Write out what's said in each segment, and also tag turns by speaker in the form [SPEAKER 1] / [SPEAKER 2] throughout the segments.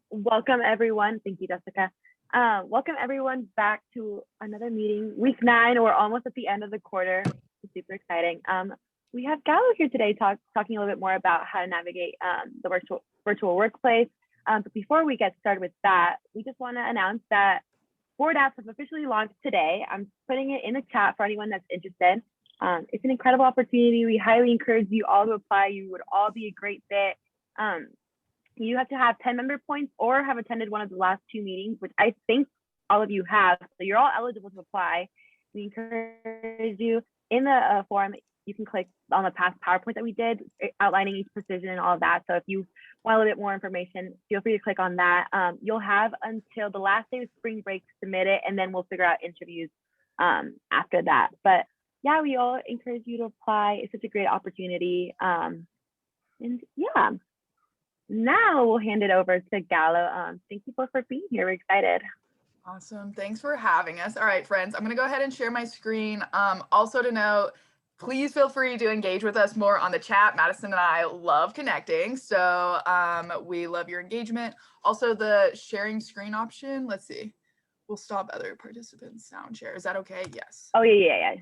[SPEAKER 1] Welcome everyone. Thank you, Jessica. Welcome everyone back to another meeting. Week 9. We're almost at the end of the quarter. It's super exciting. We have Gallo here today talking a little bit more about how to navigate the virtual workplace. But before we get started with that, we just want to announce that board apps have officially launched today. I'm putting it in the chat for anyone that's interested. It's an incredible opportunity. We highly encourage you all to apply. You would all be a great fit. You have to have 10 member points or have attended one of the last 2 meetings, which I think all of you have. So you're all eligible to apply. We encourage you in the form. You can click on the past PowerPoint that we did outlining each position and all of that. So if you want a little bit more information, feel free to click on that. You'll have until the last day of spring break to submit it, and then we'll figure out interviews after that. But yeah, we all encourage you to apply. It's such a great opportunity. And yeah. Now we'll hand it over to Gallo. Thank you both for being here. We're excited.
[SPEAKER 2] Awesome. Thanks for having us. All right, friends, I'm going to go ahead and share my screen. Also to note, please feel free to engage with us more on the chat. Madison and I love connecting, so we love your engagement. Also, the sharing screen option, let's see. We'll stop other participants' sound share. Is that okay? Yes.
[SPEAKER 1] Oh, yeah.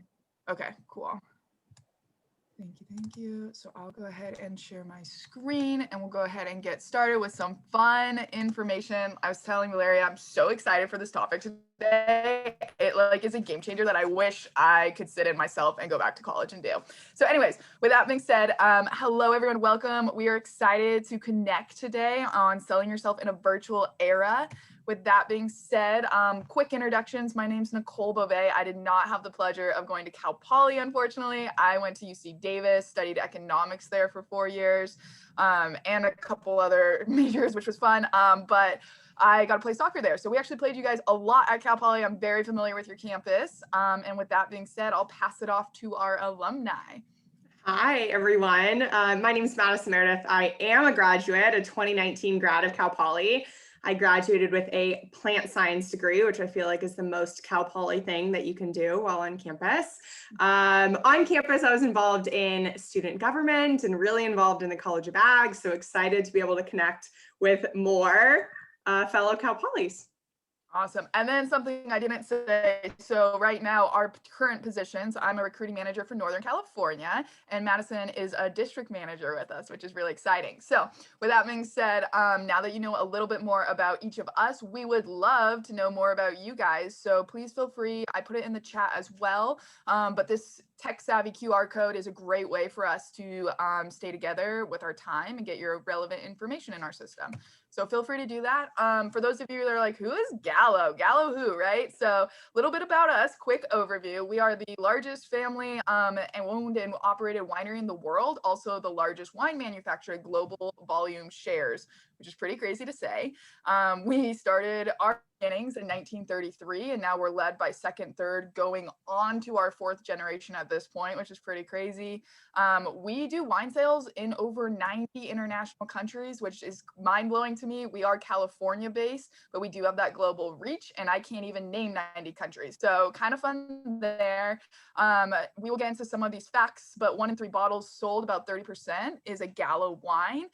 [SPEAKER 2] Okay, cool. Thank you. So I'll go ahead and share my screen and we'll go ahead and get started with some fun information. I was telling Valeria, I'm so excited for this topic today. It is a game changer that I wish I could sit in myself and go back to college and do. So anyways, with that being said, hello everyone, welcome. We are excited to connect today on selling yourself in a virtual era. With that being said, quick introductions. My name's Nicole Beauvais. I did not have the pleasure of going to Cal Poly, unfortunately. I went to UC Davis, studied economics there for 4 years, and a couple other majors, which was fun. But I got to play soccer there. So we actually played you guys a lot at Cal Poly. I'm very familiar with your campus. And with that being said, I'll pass it off to our alumni.
[SPEAKER 3] Hi, everyone. My name is Madison Meredith. I am a graduate, a 2019 grad of Cal Poly. I graduated with a plant science degree, which I feel like is the most Cal Poly thing that you can do while on campus. On campus, I was involved in student government and really involved in the College of Ag. So excited to be able to connect with more fellow Cal Polys.
[SPEAKER 2] Awesome. And then something I didn't say. So right now, our current positions, I'm a recruiting manager for Northern California, and Madison is a district manager with us, which is really exciting. So with that being said, now that you know a little bit more about each of us, we would love to know more about you guys. So please feel free. I put it in the chat as well. But this tech-savvy QR code is a great way for us to stay together with our time and get your relevant information in our system. So feel free to do that. For those of you that are like, who is Gallo? Gallo who, right? So a little bit about us, quick overview. We are the largest family and owned and operated winery in the world, also the largest wine manufacturer, global volume shares, which is pretty crazy to say. We started our beginnings in 1933, and now we're led by second, third, going on to our 4th generation at this point, which is pretty crazy. We do wine sales in over 90 international countries, which is mind-blowing to me. We are California based, but we do have that global reach, and I can't even name 90 countries. So kind of fun there. We will get into some of these facts, but 1 in 3 bottles sold, about 30%, is a Gallo wine.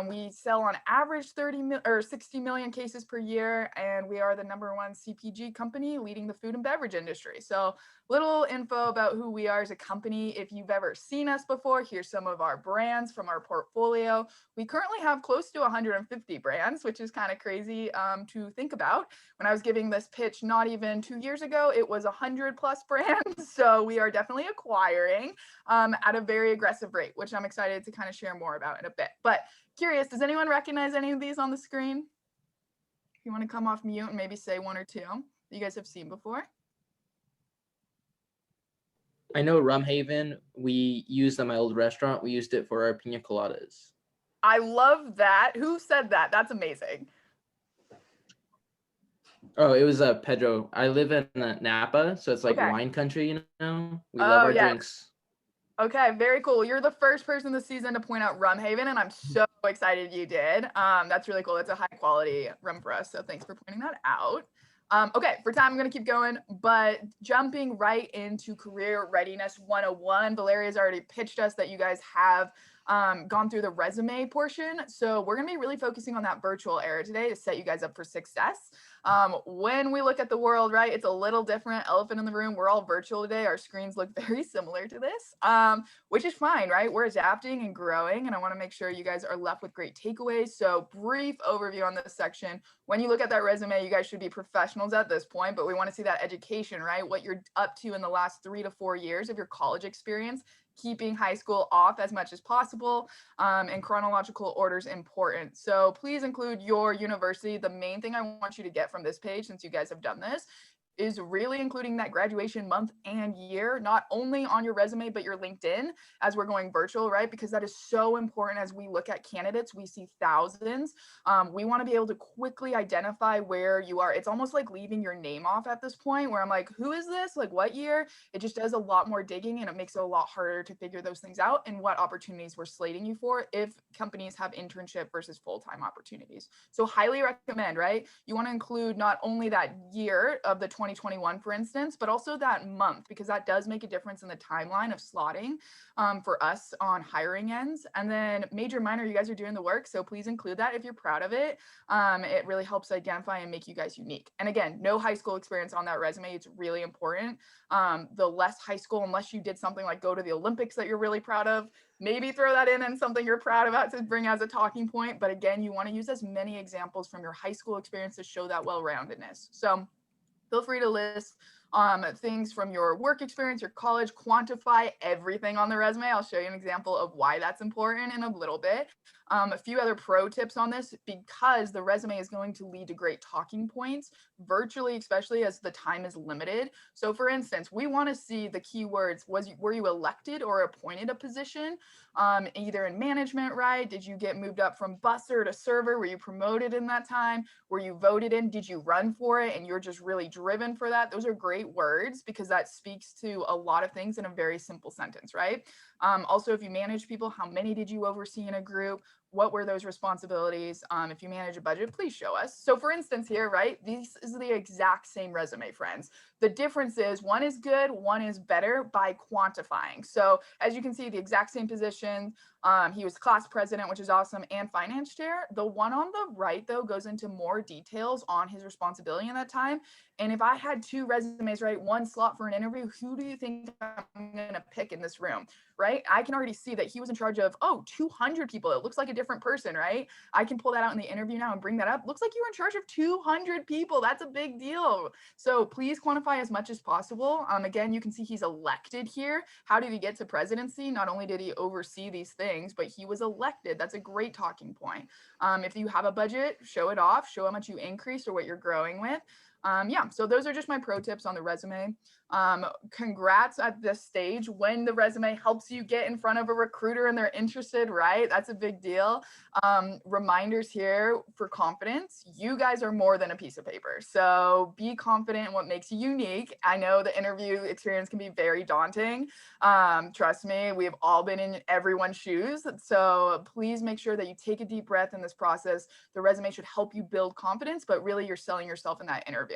[SPEAKER 2] We sell on average 60 million cases per year, and we are the #1 CPG company leading the food and beverage industry. So little info about who we are as a company. If you've ever seen us before, here's some of our brands from our portfolio. We currently have close to 150 brands, which is kind of crazy to think about. When I was giving this pitch not even 2 years ago, it was 100+ brands. So we are definitely acquiring at a very aggressive rate, which I'm excited to kind of share more about in a bit. But curious, does anyone recognize any of these on the screen? If you want to come off mute and maybe say 1 or 2 that you guys have seen before.
[SPEAKER 4] I know Rum Haven, we used at my old restaurant. We used it for our pina coladas.
[SPEAKER 2] I love that. Who said that? That's amazing.
[SPEAKER 4] Oh, it was Pedro. I live in Napa, so it's like wine country, you know? We love our drinks.
[SPEAKER 2] Okay, very cool. You're the first person this season to point out Rum Haven, and I'm so excited you did. That's really cool. It's a high quality rum for us, so thanks for pointing that out. Okay, for time, I'm going to keep going, but jumping right into Career Readiness 101, Valeria's already pitched us that you guys have gone through the resume portion. So we're going to be really focusing on that virtual era today to set you guys up for success. When we look at the world, right, it's a little different. Elephant in the room. We're all virtual today. Our screens look very similar to this, which is fine, right? We're adapting and growing, and I want to make sure you guys are left with great takeaways. So brief overview on this section. When you look at that resume, you guys should be professionals at this point, but we want to see that education, right? What you're up to in the last 3 to 4 years of your college experience, keeping high school off as much as possible, and chronological order is important. So please include your university. The main thing I want you to get from this page, since you guys have done this, is really including that graduation month and year, not only on your resume, but your LinkedIn as we're going virtual, right? Because that is so important as we look at candidates. We see thousands. We want to be able to quickly identify where you are. It's almost like leaving your name off at this point where I'm like, who is this? Like what year? It just does a lot more digging and it makes it a lot harder to figure those things out and what opportunities we're slating you for if companies have internship versus full-time opportunities. So highly recommend, right? You want to include not only that year of the 2021, for instance, but also that month, because that does make a difference in the timeline of slotting for us on hiring ends. And then major, minor, you guys are doing the work. So please include that if you're proud of it. It really helps identify and make you guys unique. And again, no high school experience on that resume. It's really important. The less high school, unless you did something like go to the Olympics that you're really proud of, maybe throw that in and something you're proud about to bring as a talking point. But again, you want to use as many examples from your high school experience to show that well-roundedness. So feel free to list things from your work experience, your college, quantify everything on the resume. I'll show you an example of why that's important in a little bit. A few other pro tips on this, because the resume is going to lead to great talking points, virtually, especially as the time is limited. So for instance, we want to see the keywords. Were you elected or appointed a position, either in management, right? Did you get moved up from busser to server? Were you promoted in that time? Were you voted in? Did you run for it? And you're just really driven for that. Those are great words because that speaks to a lot of things in a very simple sentence, right? Also, if you manage people, how many did you oversee in a group? What were those responsibilities? If you manage a budget, please show us. So for instance here, right, this is the exact same resume, friends. The difference is one is good, one is better by quantifying. So as you can see, the exact same position. He was class president, which is awesome, and finance chair. The one on the right, though, goes into more details on his responsibility in that time. And if I had two resumes, right, one slot for an interview, who do you think I'm going to pick in this room, right? I can already see that he was in charge of, 200 people. It looks like a different person, right? I can pull that out in the interview now and bring that up. Looks like you were in charge of 200 people. That's a big deal. So please quantify as much as possible. Again, you can see he's elected here. How did he get to presidency? Not only did he oversee these things, but he was elected. That's a great talking point. If you have a budget, show it off, show how much you increased or what you're growing with. So those are just my pro tips on the resume. Congrats at this stage when the resume helps you get in front of a recruiter and they're interested, right? That's a big deal. Reminders here for confidence. You guys are more than a piece of paper. So be confident in what makes you unique. I know the interview experience can be very daunting. Trust me, we've all been in everyone's shoes. So please make sure that you take a deep breath in this process. The resume should help you build confidence, but really you're selling yourself in that interview.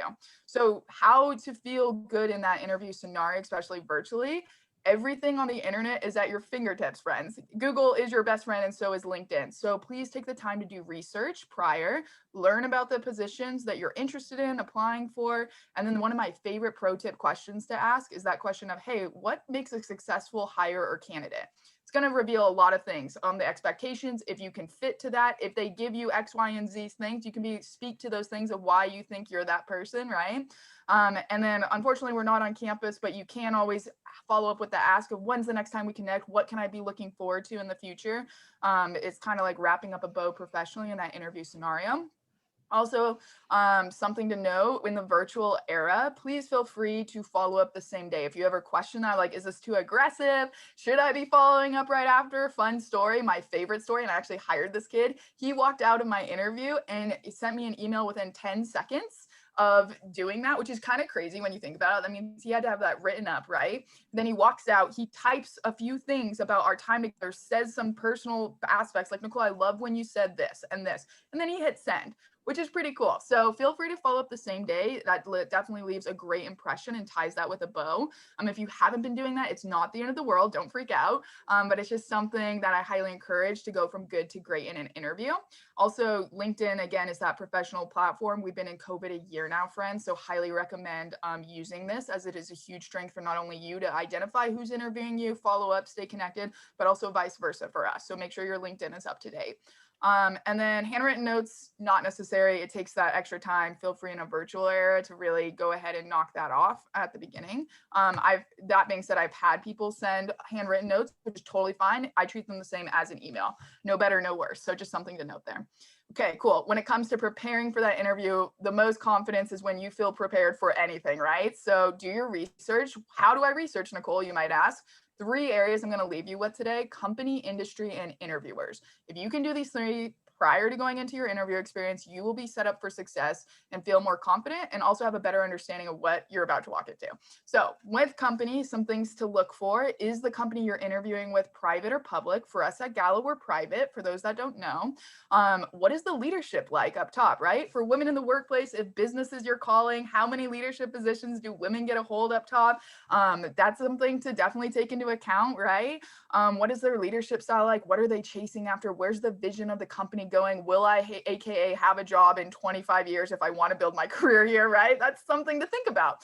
[SPEAKER 2] So how to feel good in that interview scenario, especially virtually. Everything on the internet is at your fingertips, friends. Google is your best friend and so is LinkedIn. So please take the time to do research prior, learn about the positions that you're interested in applying for. And then one of my favorite pro tip questions to ask is that question of, hey, what makes a successful hire or candidate? It's going to reveal a lot of things on the expectations. If you can fit to that, if they give you X, Y, and Z things, you can speak to those things of why you think you're that person, right? And then unfortunately, we're not on campus, but you can always follow up with the ask of when's the next time we connect? What can I be looking forward to in the future? It's kind of like wrapping up a bow professionally in that interview scenario. Also, something to note in the virtual era, please feel free to follow up the same day. If you ever question that, like, is this too aggressive? Should I be following up right after? Fun story, my favorite story, and I actually hired this kid. He walked out of my interview and sent me an email within 10 seconds of doing that, which is kind of crazy when you think about it. That means he had to have that written up, right? Then he walks out, he types a few things about our time together, says some personal aspects like, Nicole, I love when you said this, and then he hit send. which is pretty cool. So feel free to follow up the same day. That definitely leaves a great impression and ties that with a bow. If you haven't been doing that, it's not the end of the world. Don't freak out. But it's just something that I highly encourage to go from good to great in an interview. Also, LinkedIn, again, is that professional platform. We've been in COVID a year now, friends. So highly recommend using this, as it is a huge strength for not only you to identify who's interviewing you, follow up, stay connected, but also vice versa for us. So make sure your LinkedIn is up to date. And then handwritten notes, not necessary. It takes that extra time. Feel free in a virtual era to really go ahead and knock that off at the beginning. That being said, I've had people send handwritten notes, which is totally fine. I treat them the same as an email. No better, no worse. So just something to note there. Okay, cool. When it comes to preparing for that interview, the most confidence is when you feel prepared for anything, right? So do your research. How do I research, Nicole, you might ask? 3 areas I'm going to leave you with today: company, industry, and interviewers. If you can do these 3 prior to going into your interview experience, you will be set up for success and feel more confident, and also have a better understanding of what you're about to walk into. So with company, some things to look for: is the company you're interviewing with private or public? For us at Gallo, we're private, for those that don't know. What is the leadership like up top, right? For women in the workplace, if business is your calling, how many leadership positions do women get a hold up top? That's something to definitely take into account, right? What is their leadership style like? What are they chasing after? Where's the vision of the company going? Will I, AKA, have a job in 25 years if I want to build my career here, right? That's something to think about.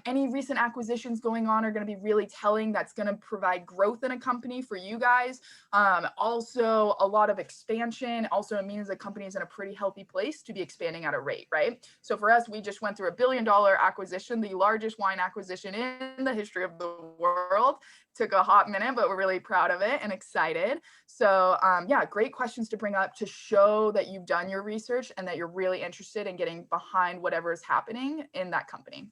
[SPEAKER 2] Any recent acquisitions going on are going to be really telling. That's going to provide growth in a company for you guys. Also, a lot of expansion. Also, it means the company is in a pretty healthy place to be expanding at a rate, right? So for us, we just went through $1 billion acquisition, the largest wine acquisition in the history of the world. Took a hot minute, but we're really proud of it and excited. So yeah, great questions to bring up to show that you've done your research and that you're really interested in getting behind whatever is happening in that company.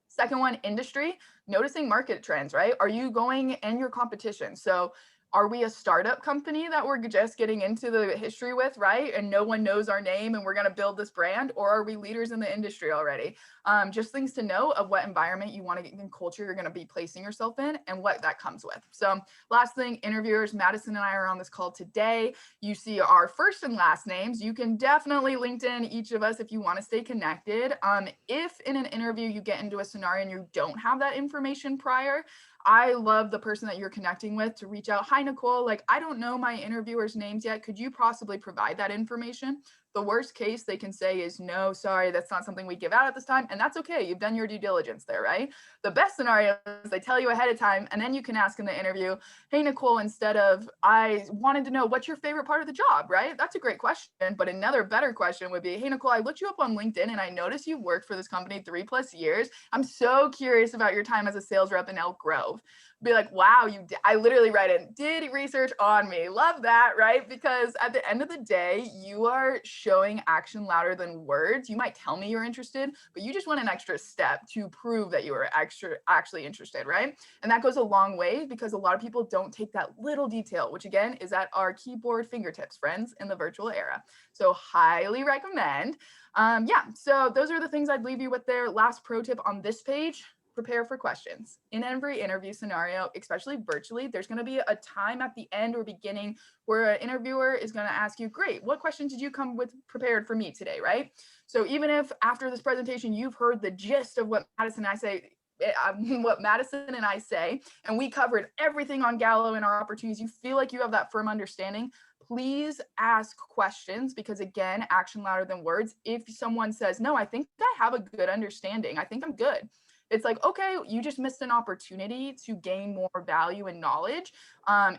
[SPEAKER 2] Second one, industry, noticing market trends, right? Are you going in your competition? So are we a startup company that we're just getting into the history with, right? And no one knows our name and we're going to build this brand? Or are we leaders in the industry already? Just things to know of what environment you want to get in, culture you're going to be placing yourself in, and what that comes with. So last thing, interviewers, Madison and I are on this call today. You see our first and last names. You can definitely LinkedIn each of us if you want to stay connected. If in an interview you get into a scenario and you don't have that information prior, I love the person that you're connecting with to reach out. Hi, Nicole, like, I don't know my interviewers' names yet. Could you possibly provide that information? The worst case they can say is, no, sorry, that's not something we give out at this time. And that's okay. You've done your due diligence there, right? The best scenario is they tell you ahead of time, and then you can ask in the interview, hey, Nicole, instead of, I wanted to know what's your favorite part of the job, right? That's a great question. But another better question would be, hey, Nicole, I looked you up on LinkedIn and I noticed you worked for this company 3+ years. I'm so curious about your time as a sales rep in Elk Grove. Be like, wow, I literally write in, did research on me. Love that, right? Because at the end of the day, you are showing action louder than words. You might tell me you're interested, but you just want an extra step to prove that you are actually interested, right? And that goes a long way, because a lot of people don't take that little detail, which again is at our keyboard fingertips, friends, in the virtual era. So highly recommend. Yeah, so those are the things I'd leave you with there. Last pro tip on this page: prepare for questions. In every interview scenario, especially virtually, there's going to be a time at the end or beginning where an interviewer is going to ask you, great, what questions did you come with prepared for me today, right? So even if after this presentation, you've heard the gist of what Madison and I say, and we covered everything on Gallo and our opportunities, you feel like you have that firm understanding, please ask questions, because again, action louder than words. If someone says, no, I think I have a good understanding, I think I'm good, it's like, okay, you just missed an opportunity to gain more value and knowledge.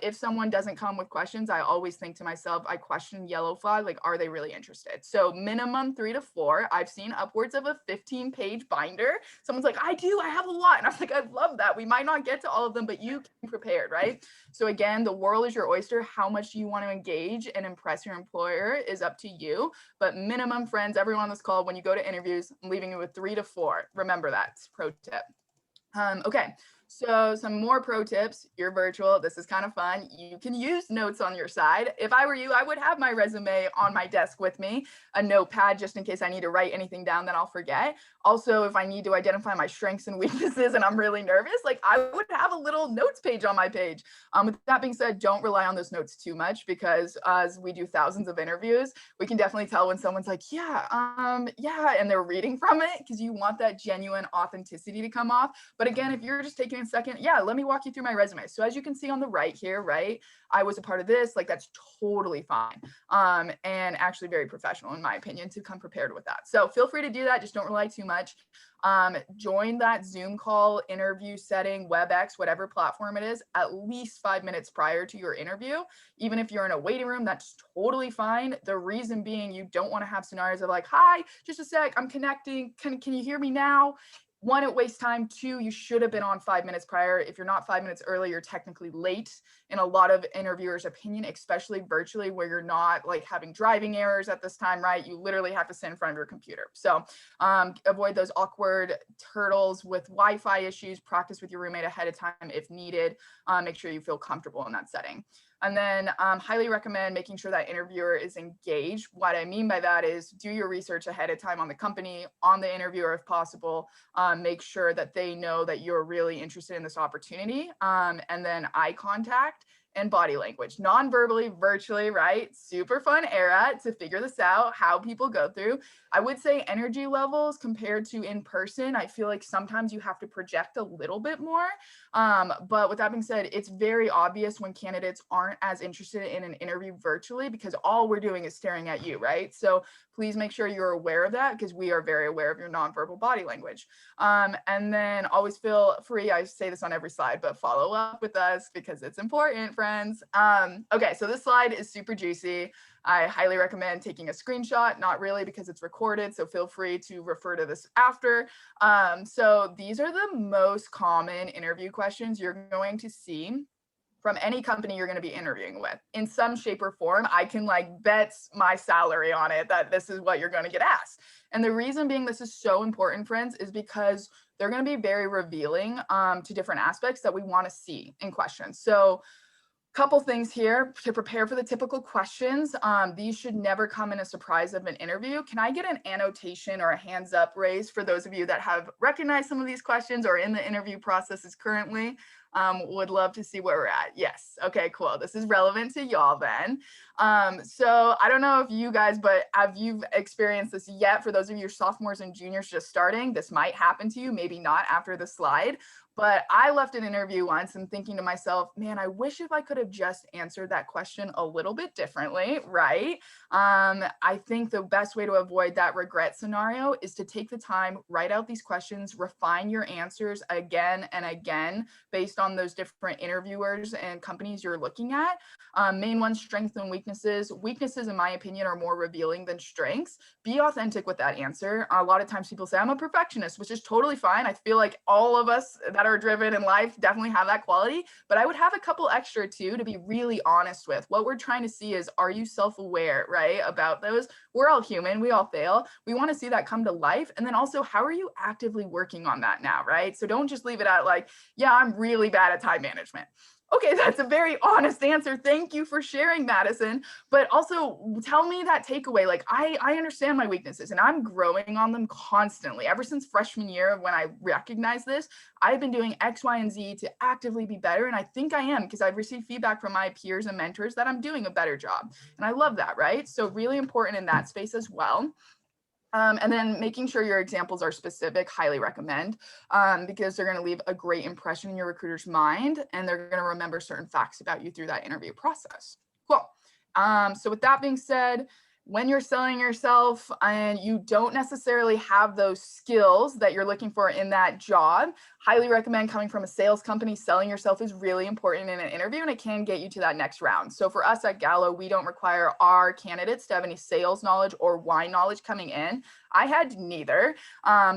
[SPEAKER 2] If someone doesn't come with questions, I always think to myself, I question yellow flag, like, are they really interested? So minimum 3 to 4. I've seen upwards of a 15-page binder. Someone's like, I have a lot. And I was like, I love that. We might not get to all of them, but you can be prepared, right? So again, the world is your oyster. How much do you want to engage and impress your employer is up to you. But minimum, friends, everyone on this call, when you go to interviews, I'm leaving you with 3 to 4. Remember that. Pro tip. Okay, So some more pro tips, you're virtual, this is kind of fun. You can use notes on your side. If I were you, I would have my resume on my desk with me, a notepad just in case I need to write anything down that I'll forget. Also, if I need to identify my strengths and weaknesses and I'm really nervous, like I would have a little notes page on my page. With that being said, don't rely on those notes too much because as we do thousands of interviews, we can definitely tell when someone's like, yeah, and they're reading from it because you want that genuine authenticity to come off. But again, if you're just taking a second, yeah, let me walk you through my resume. So as you can see on the right here, right, I was a part of this, like that's totally fine. And actually very professional in my opinion to come prepared with that. So feel free to do that. Just don't rely too much. Join that Zoom call, interview setting, WebEx, whatever platform it is, at least 5 minutes prior to your interview. Even if you're in a waiting room, that's totally fine. The reason being you don't want to have scenarios of like, hi, just a sec, I'm connecting. Can you hear me now? One, it wastes time. Two, you should have been on 5 minutes prior. If you're not 5 minutes early, you're technically late in a lot of interviewers' opinion, especially virtually where you're not like having driving errors at this time, right? You literally have to sit in front of your computer. So avoid those awkward turtles with Wi-Fi issues, practice with your roommate ahead of time if needed. Make sure you feel comfortable in that setting. And then highly recommend making sure that interviewer is engaged. What I mean by that is do your research ahead of time on the company, on the interviewer if possible. Make sure that they know that you're really interested in this opportunity. And then eye contact and body language, non-verbally, virtually, right? Super fun era to figure this out, how people go through. I would say energy levels compared to in person, I feel like sometimes you have to project a little bit more. But with that being said, it's very obvious when candidates aren't as interested in an interview virtually because all we're doing is staring at you, right? So please make sure you're aware of that because we are very aware of your nonverbal body language. And then always feel free, I say this on every slide, but follow up with us because it's important, friends. Okay, so this slide is super juicy. I highly recommend taking a screenshot, not really because it's recorded, so feel free to refer to this after. So these are the most common interview questions you're going to see from any company you're going to be interviewing with in some shape or form. I can like bet my salary on it that this is what you're going to get asked. And the reason being this is so important, friends, is because they're going to be very revealing to different aspects that we want to see in questions. So couple things here to prepare for the typical questions. These should never come in a surprise of an interview. Can I get an annotation or a hands up raised for those of you that have recognized some of these questions or in the interview processes currently? Would love to see where we're at. Yes. Okay, cool. This is relevant to y'all then. So I don't know if you guys, but have you experienced this yet? For those of you sophomores and juniors just starting, this might happen to you, maybe not after the slide. But I left an interview once and thinking to myself, man, I wish if I could have just answered that question a little bit differently, right? I think the best way to avoid that regret scenario is to take the time, write out these questions, refine your answers again and again based on those different interviewers and companies you're looking at. Main ones, strengths and weaknesses. Weaknesses, in my opinion, are more revealing than strengths. Be authentic with that answer. A lot of times people say, I'm a perfectionist, which is totally fine. I feel like all of us that are driven in life definitely have that quality, but I would have a couple extra too to be really honest with. What we're trying to see is, are you self-aware, right, about those? We're all human, we all fail. We want to see that come to life. And then also, how are you actively working on that now, right? So don't just leave it at like, yeah, I'm really bad at time management. Okay, that's a very honest answer. Thank you for sharing, Madison. But also tell me that takeaway. Like I understand my weaknesses and I'm growing on them constantly. Ever since freshman year when I recognized this, I've been doing X, Y, and Z to actively be better. And I think I am because I've received feedback from my peers and mentors that I'm doing a better job. And I love that, right? So really important in that space as well. And then making sure your examples are specific, highly recommend, because they're going to leave a great impression in your recruiter's mind, and they're going to remember certain facts about you through that interview process. Cool. So with that being said, when you're selling yourself and you don't necessarily have those skills that you're looking for in that job, highly recommend coming from a sales company. Selling yourself is really important in an interview and it can get you to that next round. So for us at Gallo, we don't require our candidates to have any sales knowledge or wine knowledge coming in. I had neither.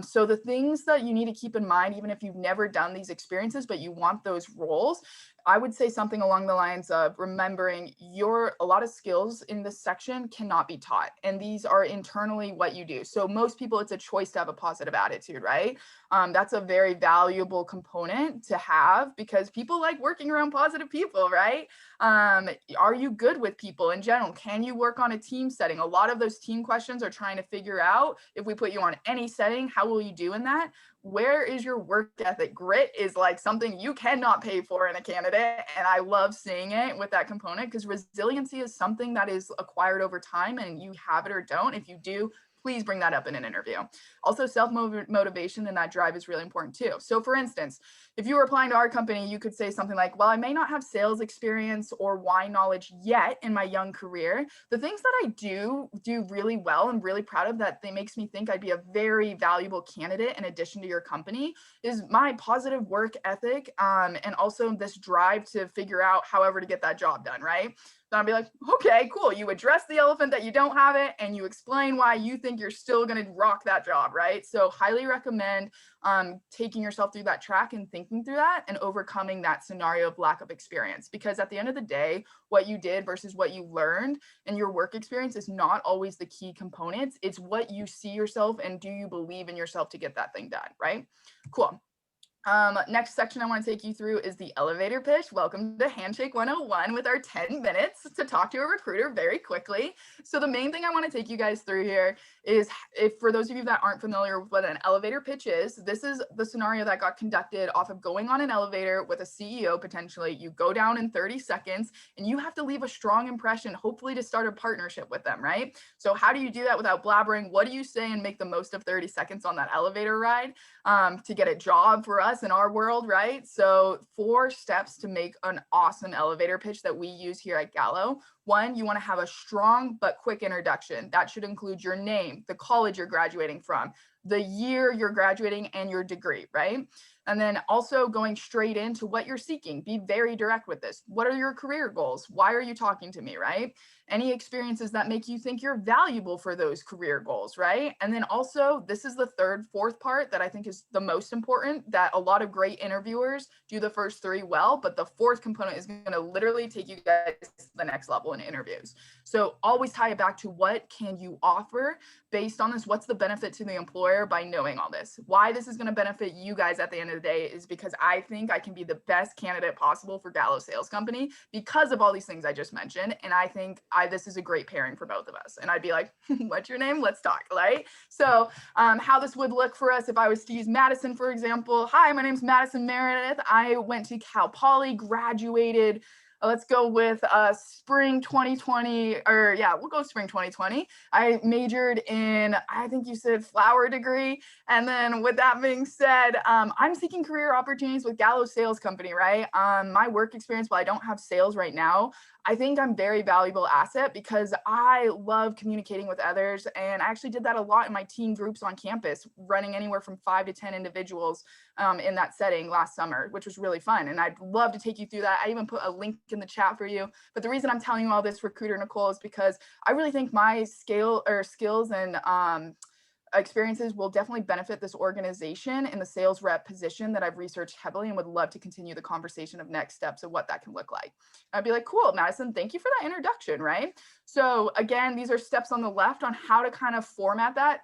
[SPEAKER 2] So the things that you need to keep in mind, even if you've never done these experiences, but you want those roles, I would say something along the lines of remembering a lot of skills in this section cannot be taught. And these are internally what you do. So most people, it's a choice to have a positive attitude, right? That's a very valuable component to have because people like working around positive people, right? Are you good with people in general? Can you work on a team setting? A lot of those team questions are trying to figure out, if we put you on any setting, how will you do in that? Where is your work ethic? Grit is like something you cannot pay for in a candidate. And I love seeing it with that component because resiliency is something that is acquired over time and you have it or don't. If you do, please bring that up in an interview. Also, self-motivation and that drive is really important too. So for instance, if you were applying to our company, you could say something like, well, I may not have sales experience or wine knowledge yet in my young career. The things that I do really well and really proud of that makes me think I'd be a very valuable candidate in addition to your company is my positive work ethic and also this drive to figure out however to get that job done, right? Then I'll be like, okay, cool. You address the elephant that you don't have it and you explain why you think you're still going to rock that job, right? So highly recommend taking yourself through that track and thinking through that and overcoming that scenario of lack of experience. Because at the end of the day, what you did versus what you learned and your work experience is not always the key components. It's what you see yourself and do you believe in yourself to get that thing done, right? Cool. Next section I want to take you through is the elevator pitch. Welcome to Handshake 101 with our 10 minutes to talk to a recruiter very quickly. So the main thing I want to take you guys through here is, if for those of you that aren't familiar with what an elevator pitch is, this is the scenario that got conducted off of going on an elevator with a CEO potentially. You go down in 30 seconds and you have to leave a strong impression, hopefully to start a partnership with them, right? So how do you do that without blabbering? What do you say and make the most of 30 seconds on that elevator ride to get a job for us in our world, right? So 4 steps to make an awesome elevator pitch that we use here at Gallo. 1, you want to have a strong but quick introduction. That should include your name, the college you're graduating from, the year you're graduating, and your degree, right? And then also going straight into what you're seeking. Be very direct with this. What are your career goals? Why are you talking to me, right? Any experiences that make you think you're valuable for those career goals, right? And then also, this is the 4th part that I think is the most important, that a lot of great interviewers do the first 3 well, but the 4th component is going to literally take you guys to the next level in interviews. So always tie it back to what can you offer based on this? What's the benefit to the employer by knowing all this? Why this is going to benefit you guys at the end of the day is because I think I can be the best candidate possible for Gallo Sales Company because of all these things I just mentioned. And I think this is a great pairing for both of us. And I'd be like, what's your name? Let's talk, right? So how this would look for us if I was to use Madison, for example. Hi, my name's Madison Meredith. I went to Cal Poly, graduated. Let's go with spring 2020, or yeah, we'll go spring 2020. I majored in, I think you said flower degree. And then with that being said, I'm seeking career opportunities with Gallo Sales Company, right? My work experience, while I don't have sales right now, I think I'm very valuable asset because I love communicating with others. And I actually did that a lot in my teen groups on campus, running anywhere from 5 to 10 individuals in that setting last summer, which was really fun. And I'd love to take you through that. I even put a link in the chat for you. But the reason I'm telling you all this, recruiter Nicole, is because I really think my skills and experiences will definitely benefit this organization in the sales rep position that I've researched heavily and would love to continue the conversation of next steps of what that can look like. I'd be like, cool, Madison, thank you for that introduction, right? So again, these are steps on the left on how to kind of format that.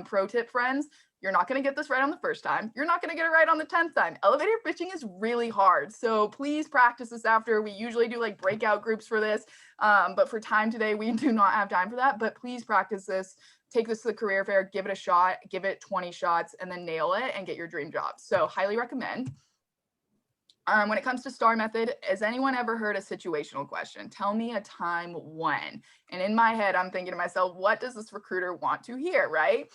[SPEAKER 2] Pro tip, friends, you're not going to get this right on the first time. You're not going to get it right on the 10th time. Elevator pitching is really hard. So please practice this after. We usually do like breakout groups for this. But for time today, we do not have time for that. But please practice this. Take this to the career fair, give it a shot, give it 20 shots, and then nail it and get your dream job. So highly recommend. When it comes to STAR method, has anyone ever heard a situational question? Tell me a time when. And in my head, I'm thinking to myself, what does this recruiter want to hear, right?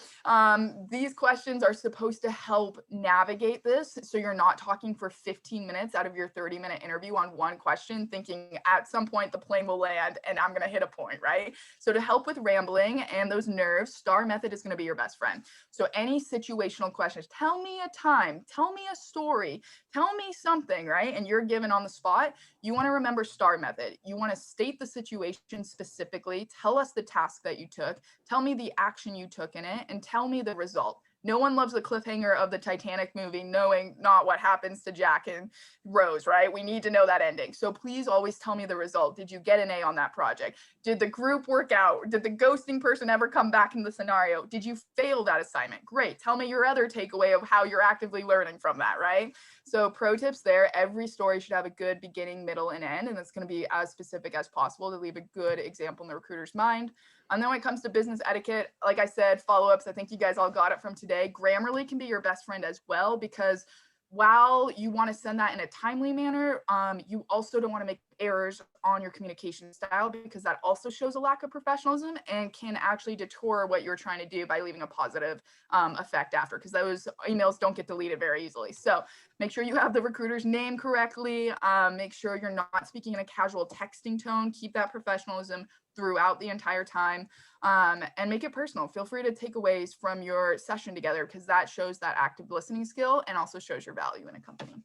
[SPEAKER 2] These questions are supposed to help navigate this. So you're not talking for 15 minutes out of your 30-minute interview on one question, thinking at some point the plane will land and I'm going to hit a point, right? So to help with rambling and those nerves, STAR method is going to be your best friend. So any situational questions, tell me a time, tell me a story, tell me something, right? And you're given on the spot, you want to remember STAR method. You want to state the situation specifically, tell us the task that you took, tell me the action you took in it, and tell me the result. No one loves the cliffhanger of the Titanic movie, knowing not what happens to Jack and Rose, right? We need to know that ending. So please always tell me the result. Did you get an A on that project? Did the group work out? Did the ghosting person ever come back in the scenario? Did you fail that assignment? Great. Tell me your other takeaway of how you're actively learning from that, right? So pro tips there, every story should have a good beginning, middle, and end, and it's going to be as specific as possible to leave a good example in the recruiter's mind. And then when it comes to business etiquette, like I said, follow-ups, I think you guys all got it from today. Grammarly can be your best friend as well, because while you want to send that in a timely manner, you also don't want to make errors on your communication style, because that also shows a lack of professionalism and can actually detour what you're trying to do by leaving a positive effect after, because those emails don't get deleted very easily. So make sure you have the recruiter's name correctly. Make sure you're not speaking in a casual texting tone. Keep that professionalism throughout the entire time, and make it personal. Feel free to take aways from your session together, because that shows that active listening skill and also shows your value in a company.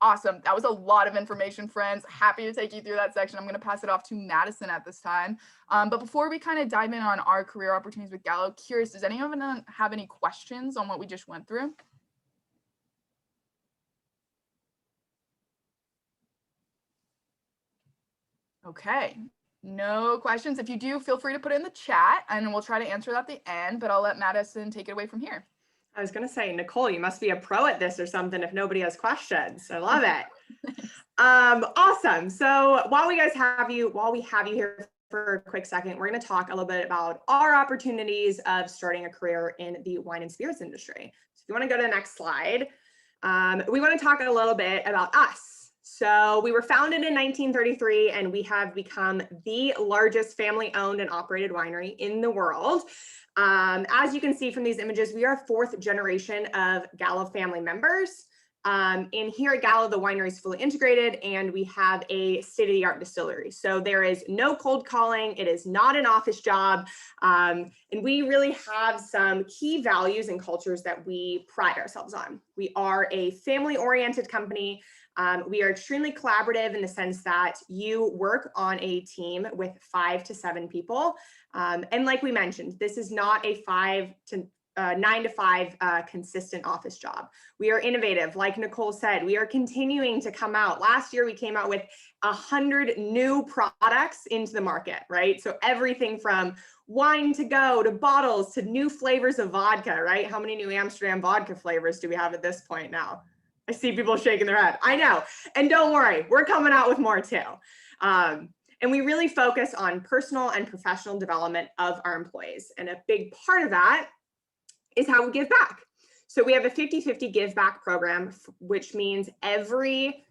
[SPEAKER 2] Awesome. That was a lot of information, friends. Happy to take you through that section. I'm going to pass it off to Madison at this time. But before we kind of dive in on our career opportunities with Gallo, curious, does anyone have any questions on what we just went through? Okay. No questions. If you do, feel free to put it in the chat and we'll try to answer that at the end, but I'll let Madison take it away from here.
[SPEAKER 3] I was going to say, Nicole, you must be a pro at this or something if nobody has questions. I love it. Awesome. So while we have you here for a quick second, we're going to talk a little bit about our opportunities of starting a career in the wine and spirits industry. So if you want to go to the next slide, we want to talk a little bit about us. So we were founded in 1933, and we have become the largest family-owned and operated winery in the world. As you can see from these images, we are fourth generation of Gallo family members. And here at Gallo, the winery is fully integrated, and we have a state-of-the-art distillery. So there is no cold calling. It is not an office job. And we really have some key values and cultures that we pride ourselves on. We are a family-oriented company. We are extremely collaborative in the sense that you work on a team with 5 to 7 people. And like we mentioned, this is not a 9 to 5 consistent office job. We are innovative. Like Nicole said, we are continuing to come out. Last year, we came out with 100 new products into the market, right? So everything from wine to go to bottles to new flavors of vodka, right? How many new Amsterdam vodka flavors do we have at this point now? I see people shaking their head. I know. And don't worry, we're coming out with more too. And we really focus on personal and professional development of our employees. And a big part of that is how we give back. So we have a 50-50 give back program, which means every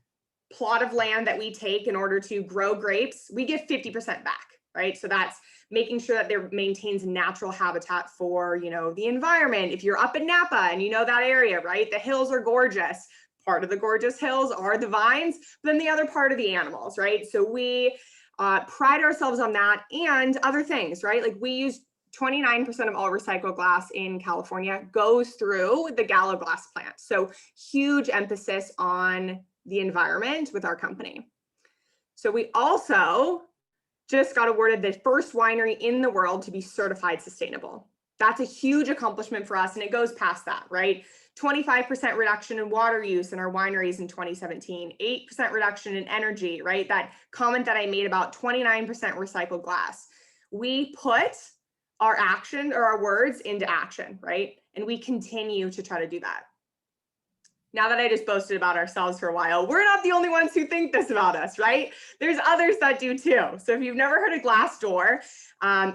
[SPEAKER 3] plot of land that we take in order to grow grapes, we give 50% back, right? So that's making sure that there maintains natural habitat for, the environment. If you're up in Napa and you know that area, right? The hills are gorgeous. Part of the gorgeous hills are the vines, but then the other part are the animals, right? So we pride ourselves on that and other things, right? Like we use 29% of all recycled glass in California goes through the Gallo glass plant. So huge emphasis on the environment with our company. So we also just got awarded the first winery in the world to be certified sustainable. That's a huge accomplishment for us, and it goes past that, right? 25% reduction in water use in our wineries in 2017, 8% reduction in energy, right? That comment that I made about 29% recycled glass. We put our action or our words into action, right? And we continue to try to do that. Now that I just boasted about ourselves for a while, we're not the only ones who think this about us, right? There's others that do too. So if you've never heard of Glassdoor,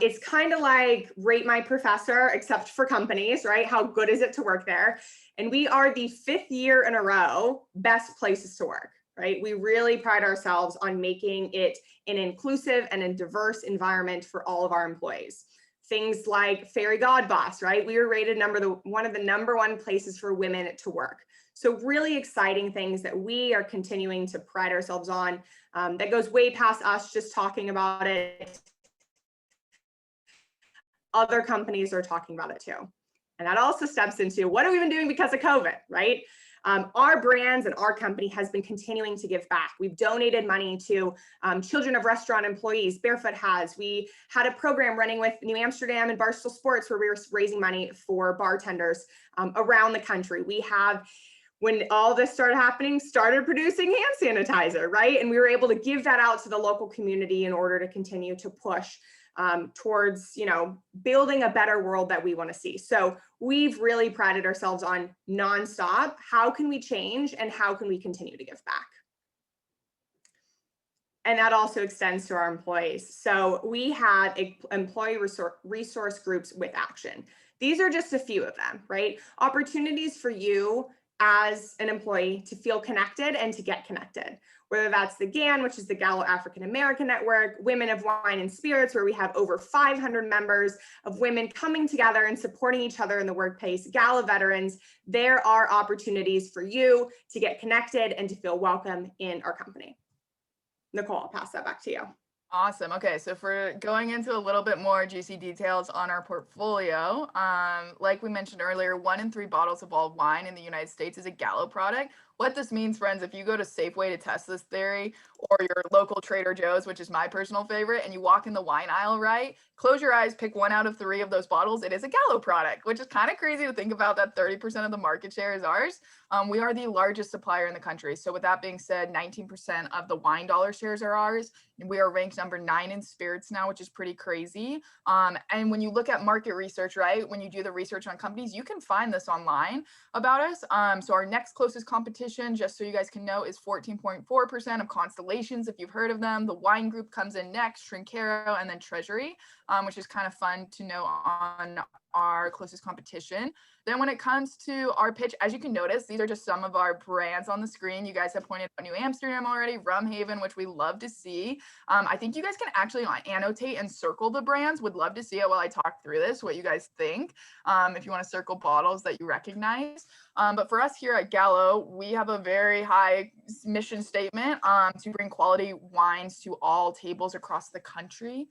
[SPEAKER 3] it's kind of like Rate My Professor, except for companies, right? How good is it to work there? And we are the 5th year in a row best places to work, right? We really pride ourselves on making it an inclusive and a diverse environment for all of our employees. Things like Fairy God Boss, right? We were rated one of the #1 places for women to work. So really exciting things that we are continuing to pride ourselves on. That goes way past us just talking about it. Other companies are talking about it too. And that also steps into what have we been doing because of COVID, right? Our brands and our company has been continuing to give back. We've donated money to Children of Restaurant Employees. Barefoot has. We had a program running with New Amsterdam and Barstool Sports where we were raising money for bartenders around the country. We have, when all this started happening, started producing hand sanitizer, right? And we were able to give that out to the local community in order to continue to push towards, building a better world that we want to see. So we've really prided ourselves on nonstop. How can we change and how can we continue to give back? And that also extends to our employees. So we have employee resource groups with action. These are just a few of them, right? Opportunities for you as an employee to feel connected and to get connected, whether that's the GAN, which is the Gallo African American Network, Women of Wine and Spirits, where we have over 500 members of women coming together and supporting each other in the workplace, Gallo veterans. There are opportunities for you to get connected and to feel welcome in our company. Nicole, I'll pass that back to you.
[SPEAKER 2] Awesome. Okay, so for going into a little bit more juicy details on our portfolio, like we mentioned earlier, 1 in 3 bottles of all wine in the United States is a Gallo product. What this means, friends, if you go to Safeway to test this theory, or your local Trader Joe's, which is my personal favorite, and you walk in the wine aisle, right? Close your eyes, pick 1 out of 3 of those bottles. It is a Gallo product, which is kind of crazy to think about that 30% of the market share is ours. We are the largest supplier in the country. So with that being said, 19% of the wine dollar shares are ours. We are ranked number 9 in spirits now, which is pretty crazy. And when you look at market research, right, when you do the research on companies, you can find this online about us. So our next closest competition, just so you guys can know, is 14.4% of Constellations, if you've heard of them. The Wine Group comes in next, Trinchero, and then Treasury, which is kind of fun to know on our closest competition. Then when it comes to our pitch, as you can notice, these are just some of our brands on the screen. You guys have pointed out New Amsterdam already, Rumhaven, which we love to see. I think you guys can actually annotate and circle the brands. Would love to see it while I talk through this, what you guys think, if you want to circle bottles that you recognize. But for us here at Gallo, we have a very high mission statement to bring quality wines to all tables across the country,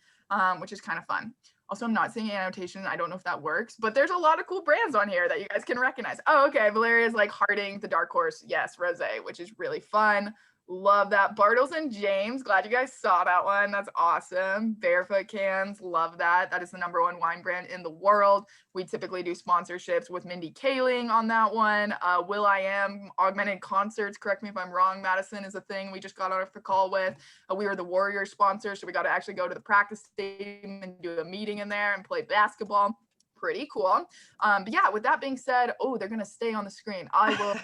[SPEAKER 2] which is kind of fun. Also, I'm not seeing annotation. I don't know if that works, but there's a lot of cool brands on here that you guys can recognize. Oh, okay. Valeria's like Harding, the Dark Horse. Yes, Rosé, which is really fun. Love that. Bartles and James. Glad you guys saw that one. That's awesome. Barefoot cans. Love that. That is the #1 wine brand in the world. We typically do sponsorships with Mindy Kaling on that one. Will.i.am augmented concerts. Correct me if I'm wrong. Madison is a thing we just got off the call with. We were the Warriors sponsor, so we got to actually go to the practice stadium and do a meeting in there and play basketball. Pretty cool. But yeah, with that being said, oh, they're going to stay on the screen. I will.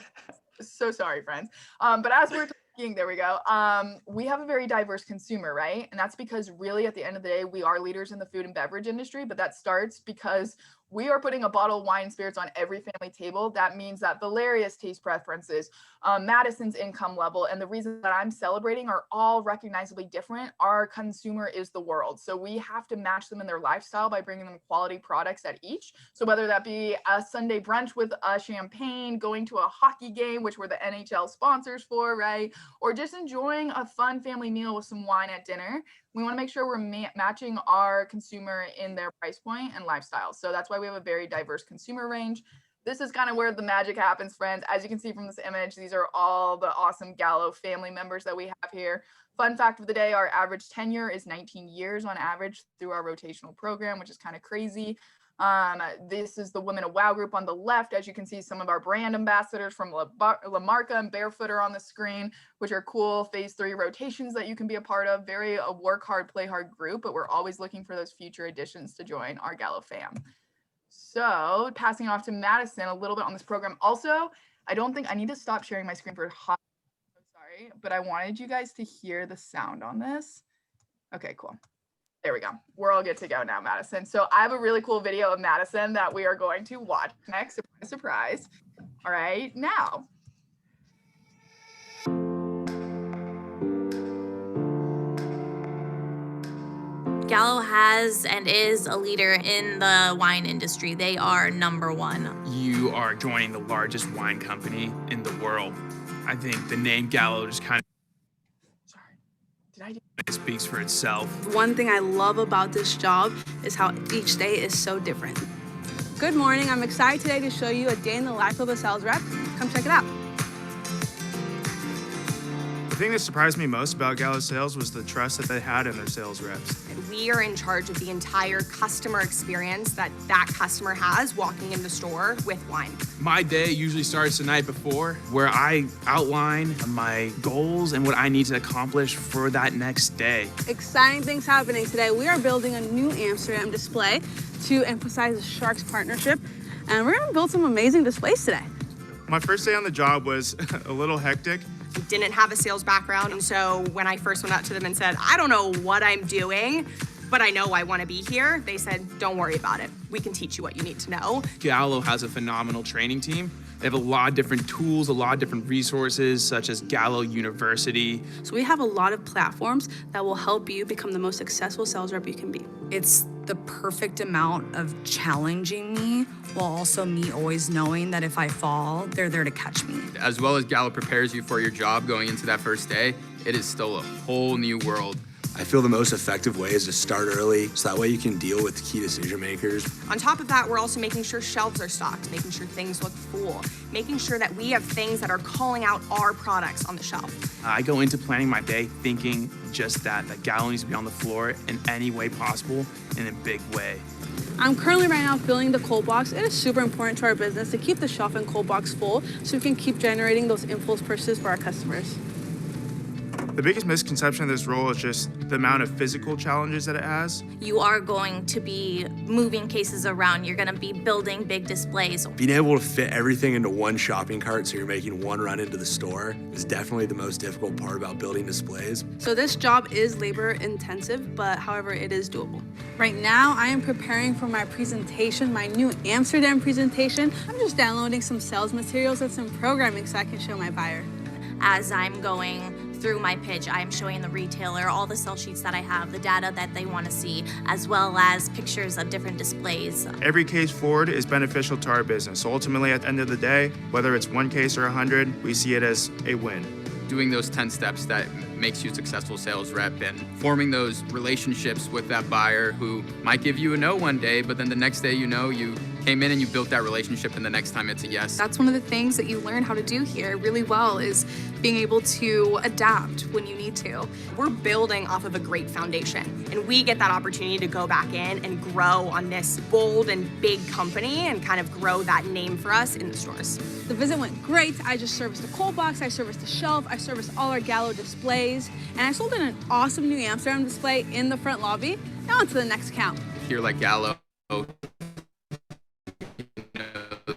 [SPEAKER 2] So sorry, friends. But as we're there we go. We have a very diverse consumer, right? And that's because really at the end of the day, we are leaders in the food and beverage industry, but that starts because we are putting a bottle of wine and spirits on every family table. That means that Valeria's taste preferences, Madison's income level, and the reasons that I'm celebrating are all recognizably different. Our consumer is the world. So we have to match them in their lifestyle by bringing them quality products at each. So whether that be a Sunday brunch with a champagne, going to a hockey game, which we're the NHL sponsors for, right? Or just enjoying a fun family meal with some wine at dinner. We want to make sure we're matching our consumer in their price point and lifestyle. So that's why we have a very diverse consumer range. This is kind of where the magic happens, friends. As you can see from this image, these are all the awesome Gallo family members that we have here. Fun fact of the day, our average tenure is 19 years on average through our rotational program, which is kind of crazy. This is the Women of Wow group on the left. As you can see, some of our brand ambassadors from La Marca and Barefoot are on the screen, which are cool phase 3 rotations that you can be a part of. Very a work hard, play hard group, but we're always looking for those future additions to join our Gallo fam. So passing off to Madison a little bit on this program. Also, I don't think I need to stop sharing my screen for hot. Sorry, but I wanted you guys to hear the sound on this. Okay, cool. There we go. We're all good to go now, Madison. So I have a really cool video of Madison that we are going to watch next. Surprise. All right, now.
[SPEAKER 5] Gallo has and is a leader in the wine industry. They are #1.
[SPEAKER 6] You are joining the largest wine company in the world. I think the name Gallo just kind of it speaks for itself.
[SPEAKER 7] One thing I love about this job is how each day is so different. Good morning. I'm excited today to show you a day in the life of a sales rep. Come check it out.
[SPEAKER 8] thing that surprised me most about Gallo sales was the trust that they had in their sales reps.
[SPEAKER 3] We are in charge of the entire customer experience that customer has walking in the store with wine.
[SPEAKER 6] My day usually starts the night before, where I outline my goals and what I need to accomplish for that next day.
[SPEAKER 7] Exciting things happening today. We are building a new Amsterdam display to emphasize the Sharks partnership, and we're gonna build some amazing displays today.
[SPEAKER 8] My first day on the job was a little hectic.
[SPEAKER 3] I didn't have a sales background, and so when I first went out to them and said, I don't know what I'm doing, but I know I want to be here, they said, don't worry about it. We can teach you what you need to know.
[SPEAKER 6] Gallo has a phenomenal training team. They have a lot of different tools, a lot of different resources, such as Gallo University.
[SPEAKER 7] So we have a lot of platforms that will help you become the most successful sales rep you can be.
[SPEAKER 9] It's the perfect amount of challenging me, while also me always knowing that if I fall, they're there to catch me.
[SPEAKER 10] As well as Gallo prepares you for your job going into that first day, it is still a whole new world.
[SPEAKER 11] I feel the most effective way is to start early, so that way you can deal with key decision makers.
[SPEAKER 3] On top of that, we're also making sure shelves are stocked, making sure things look full, making sure that we have things that are calling out our products on the shelf.
[SPEAKER 6] I go into planning my day thinking just that Gallo needs to be on the floor in any way possible, in a big way.
[SPEAKER 7] I'm currently right now filling the cold box. It is super important to our business to keep the shelf and cold box full so we can keep generating those impulse purchases for our customers.
[SPEAKER 8] The biggest misconception of this role is just the amount of physical challenges that it has.
[SPEAKER 5] You are going to be moving cases around. You're going to be building big displays.
[SPEAKER 11] Being able to fit everything into one shopping cart so you're making one run into the store is definitely the most difficult part about building displays.
[SPEAKER 7] So this job is labor intensive, but however, it is doable. Right now, I am preparing for my presentation, my new Amsterdam presentation. I'm just downloading some sales materials and some programming so I can show my buyer.
[SPEAKER 5] As I'm going through my pitch, I'm showing the retailer all the sell sheets that I have, the data that they want to see, as well as pictures of different displays.
[SPEAKER 8] Every case forward is beneficial to our business. So ultimately, at the end of the day, whether it's one case or 100, we see it as a win.
[SPEAKER 10] Doing those 10 steps that makes you a successful sales rep and forming those relationships with that buyer who might give you a no one day, but then the next day, you know, you came in and you built that relationship, and the next time it's a yes.
[SPEAKER 12] That's one of the things that you learn how to do here really well, is being able to adapt when you need to.
[SPEAKER 3] We're building off of a great foundation, and we get that opportunity to go back in and grow on this bold and big company and kind of grow that name for us in the stores.
[SPEAKER 7] The visit went great. I just serviced the cold box, I serviced the shelf, I serviced all our Gallo displays, and I sold in an awesome new Amsterdam display in the front lobby. Now on to the next count.
[SPEAKER 10] Here like Gallo,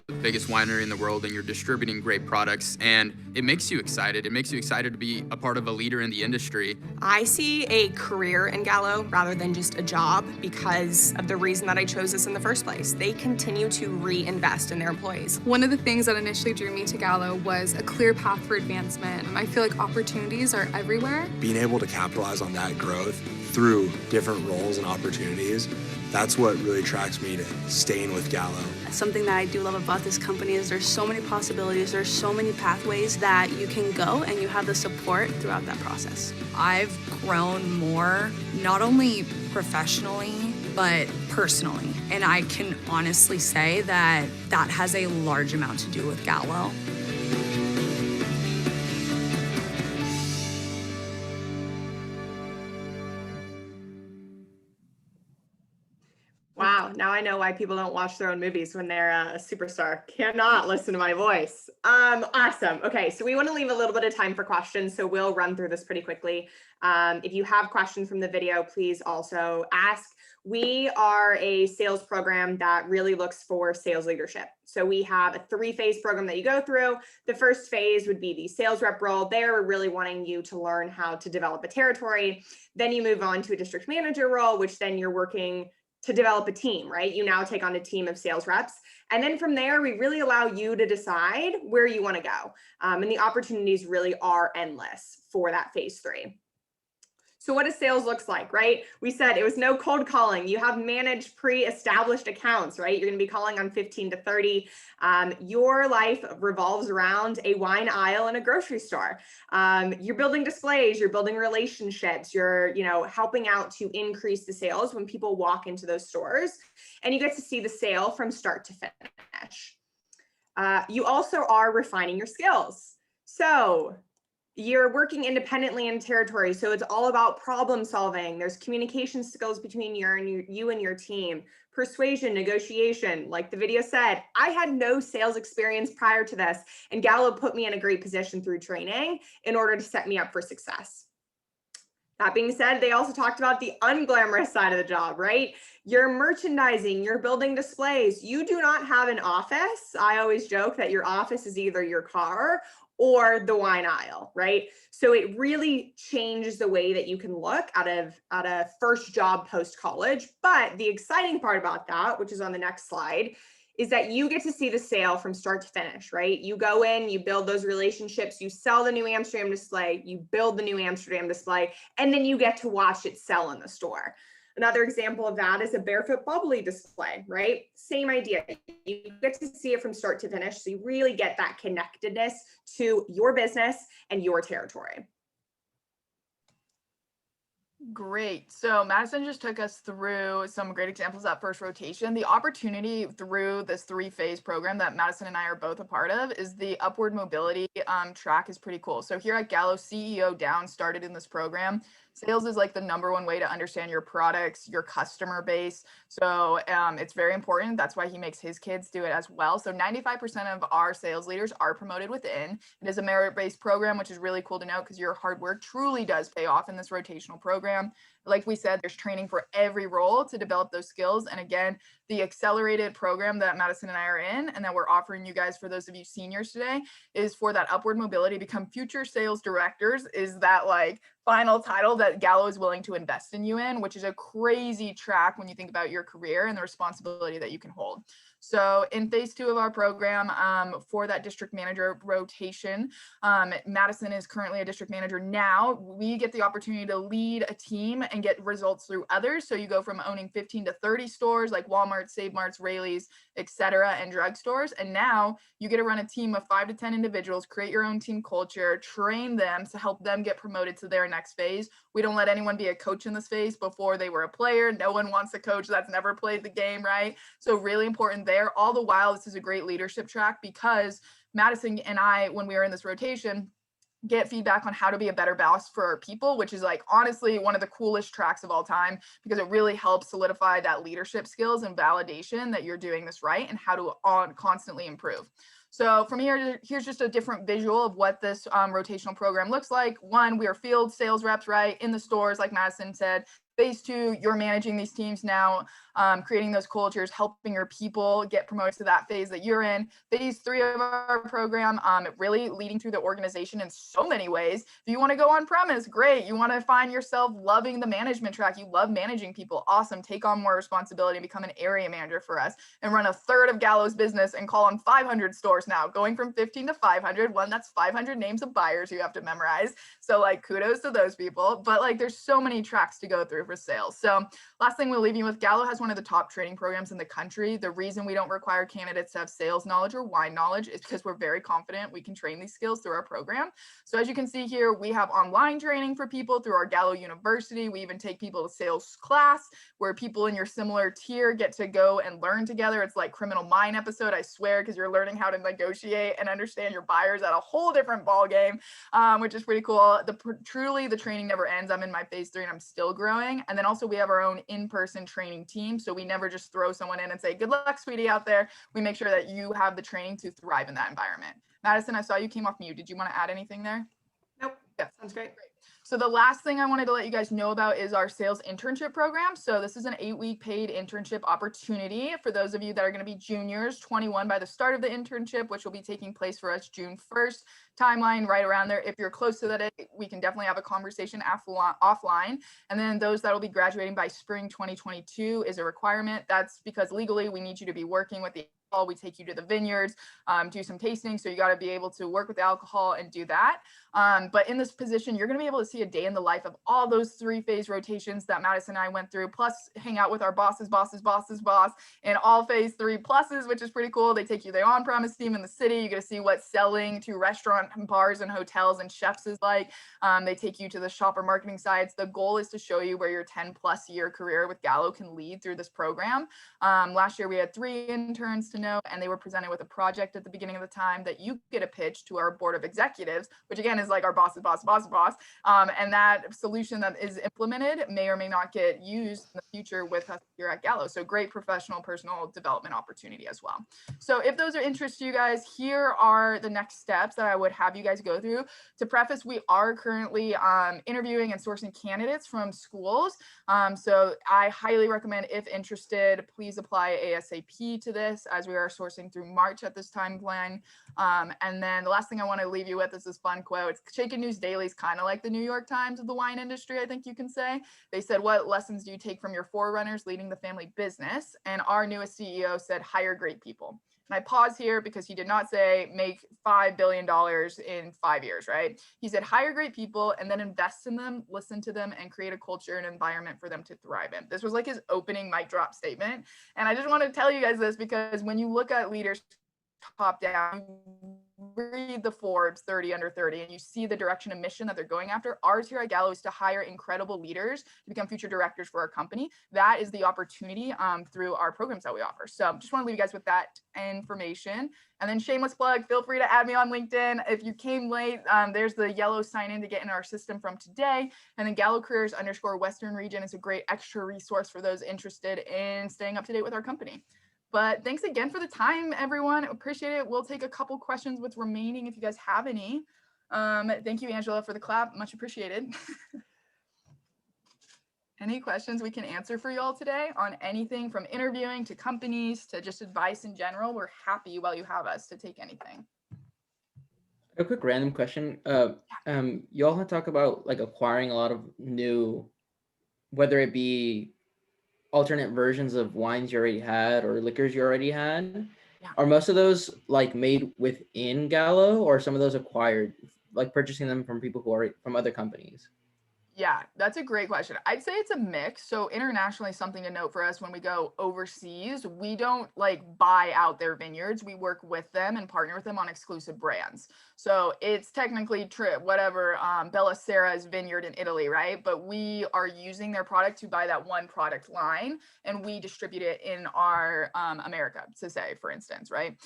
[SPEAKER 10] the biggest winery in the world, and you're distributing great products, and it makes you excited. It makes you excited to be a part of a leader in the industry.
[SPEAKER 3] I see a career in Gallo rather than just a job because of the reason that I chose this in the first place. They continue to reinvest in their employees.
[SPEAKER 12] One of the things that initially drew me to Gallo was a clear path for advancement. I feel like opportunities are everywhere.
[SPEAKER 11] Being able to capitalize on that growth through different roles and opportunities, that's what really attracts me to staying with Gallo.
[SPEAKER 7] Something that I do love about this company is there's so many possibilities, there's so many pathways that you can go, and you have the support throughout that process.
[SPEAKER 9] I've grown more, not only professionally, but personally. And I can honestly say that that has a large amount to do with Gallo.
[SPEAKER 3] Wow, now I know why people don't watch their own movies when they're a superstar. Cannot listen to my voice. Awesome. Okay, so we want to leave a little bit of time for questions, so we'll run through this pretty quickly. If you have questions from the video, please also ask. We are a sales program that really looks for sales leadership. So we have a 3-phase program that you go through. The first phase would be the sales rep role. There, we're really wanting you to learn how to develop a territory. Then you move on to a district manager role, which then you're working to develop a team, right? You now take on a team of sales reps. And then from there, we really allow you to decide where you want to go. And the opportunities really are endless for that phase 3. So what does sales looks like, right? We said it was no cold calling. You have managed pre-established accounts, right? You're going to be calling on 15 to 30. Your life revolves around a wine aisle in a grocery store. You're building displays, you're building relationships, you're, helping out to increase the sales when people walk into those stores, and you get to see the sale from start to finish. You also are refining your skills. So You're working independently in territory, so it's all about problem solving. There's communication skills between you and your team, persuasion, negotiation. Like the video said, I had no sales experience prior to this, and Gallo put me in a great position through training in order to set me up for success. That being said, they also talked about the unglamorous side of the job, right? You're merchandising, you're building displays. You do not have an office. I always joke that your office is either your car or the wine aisle, right? So it really changes the way that you can look at a first job post-college. But the exciting part about that, which is on the next slide, is that you get to see the sale from start to finish, right? You go in, you build those relationships, you sell the new Amsterdam display, you build the new Amsterdam display, and then you get to watch it sell in the store. Another example of that is a barefoot bubbly display, right? Same idea. You get to see it from start to finish, so you really get that connectedness to your business and your territory.
[SPEAKER 2] Great. So Madison just took us through some great examples at first rotation. The opportunity through this 3-phase program that Madison and I are both a part of is the upward mobility track is pretty cool. So here at Gallo, CEO down started in this program. Sales is like the #1 way to understand your products, your customer base. So it's very important. That's why he makes his kids do it as well. So 95% of our sales leaders are promoted within. It is a merit-based program, which is really cool to know because your hard work truly does pay off in this rotational program. Like we said, there's training for every role to develop those skills. And again, the accelerated program that Madison and I are in and that we're offering you guys for those of you seniors today is for that upward mobility, become future sales directors, is that like final title that Gallo is willing to invest in you in, which is a crazy track when you think about your career and the responsibility that you can hold. So in phase 2 of our program for that district manager rotation, Madison is currently a district manager now. We get the opportunity to lead a team and get results through others. So you go from owning 15 to 30 stores like Walmart, Save Marts, Raley's, etc., and drugstores. And now you get to run a team of 5 to 10 individuals, create your own team culture, train them to help them get promoted to their next phase. We don't let anyone be a coach in this phase before they were a player. No one wants a coach that's never played the game, right? So really important there. All the while, this is a great leadership track because Madison and I, when we were in this rotation, get feedback on how to be a better boss for our people, which is like honestly one of the coolest tracks of all time because it really helps solidify that leadership skills and validation that you're doing this right and how to constantly improve. So from here, here's just a different visual of what this rotational program looks like. 1, we are field sales reps, right, in the stores, like Madison said. Phase 2, you're managing these teams now, creating those cultures, helping your people get promoted to that phase that you're in. Phase 3 of our program, really leading through the organization in so many ways. If you want to go on premise, great. You want to find yourself loving the management track. You love managing people. Awesome. Take on more responsibility and become an area manager for us and run 1/3 of Gallo's business and call on 500 stores now, going from 15 to 500. That's 500 names of buyers you have to memorize. So like kudos to those people. But like there's so many tracks to go through for sales. So last thing we'll leave you with, Gallo has one of the top training programs in the country. The reason we don't require candidates to have sales knowledge or wine knowledge is because we're very confident we can train these skills through our program. So as you can see here, we have online training for people through our Gallo University. We even take people to sales class where people in your similar tier get to go and learn together. It's like Criminal Mind episode, I swear, because you're learning how to negotiate and understand your buyers at a whole different ball game, which is pretty cool. Truly, the training never ends. I'm in my phase 3 and I'm still growing. And then also we have our own in-person training team. So we never just throw someone in and say, good luck, sweetie, out there. We make sure that you have the training to thrive in that environment. Madison, I saw you came off mute. Did you want to add anything there?
[SPEAKER 3] Nope.
[SPEAKER 2] Yeah,
[SPEAKER 3] sounds great.
[SPEAKER 2] So the last thing I wanted to let you guys know about is our sales internship program. So this is an 8-week paid internship opportunity for those of you that are going to be juniors, 21 by the start of the internship, which will be taking place for us June 1st. Timeline right around there. If you're close to that, we can definitely have a conversation offline. And then those that will be graduating by spring 2022 is a requirement. That's because legally we need you to be working with the alcohol. We take you to the vineyards, do some tasting. So you got to be able to work with alcohol and do that. But in this position, you're going to be able to see a day in the life of all those 3-phase rotations that Madison and I went through, plus hang out with our boss in all phase 3 pluses, which is pretty cool. They take you the on-premise team in the city. You get to see what selling to restaurant and bars and hotels and chefs is like. They take you to the shopper marketing sides. The goal is to show you where your 10+ year career with Gallo can lead through this program. Last year we had 3 interns to know, and they were presented with a project at the beginning of the time that you get a pitch to our board of executives, which again is like our boss's boss. And that solution that is implemented may or may not get used in the future with us here at Gallo. So great professional, personal development opportunity as well. So if those are interest to you guys, here are the next steps that I would have you guys go through. To preface, we are currently interviewing and sourcing candidates from schools. So I highly recommend, if interested, please apply ASAP to this, as we are sourcing through March at this timeline. And then the last thing I want to leave you with is this fun quote. It's Shaken News Daily is kind of like the New York Times of the wine industry, I think you can say. They said, what lessons do you take from your forerunners leading the family business? And our newest CEO said, hire great people. And I pause here because he did not say make $5 billion in 5 years, right? He said hire great people and then invest in them, listen to them, and create a culture and environment for them to thrive in. This was like his opening mic drop statement. And I just want to tell you guys this because when you look at leaders top down, read the Forbes 30 under 30 and you see the direction and mission that they're going after. Ours here at Gallo is to hire incredible leaders to become future directors for our company. That is the opportunity through our programs that we offer. So just want to leave you guys with that information. And then shameless plug, feel free to add me on LinkedIn. If you came late, there's the yellow sign in to get in our system from today. And then Gallo Careers _ Western Region is a great extra resource for those interested in staying up to date with our company. But thanks again for the time, everyone. Appreciate it. We'll take a couple questions with remaining if you guys have any. Thank you, Angela, for the clap. Much appreciated. Any questions we can answer for you all today on anything from interviewing to companies to just advice in general? We're happy while you have us to take anything.
[SPEAKER 4] A quick random question. You all had talked about like acquiring a lot of new, whether it be alternate versions of wines you already had or liquors you already had.
[SPEAKER 2] Yeah.
[SPEAKER 4] Are most of those like made within Gallo, or some of those acquired, like purchasing them from people who are from other companies?
[SPEAKER 2] Yeah, that's a great question. I'd say it's a mix. So internationally, something to note for us when we go overseas, we don't like buy out their vineyards. We work with them and partner with them on exclusive brands. So it's technically whatever Bella Sera's vineyard in Italy, right? But we are using their product to buy that one product line, and we distribute it in our America, to say, for instance, right?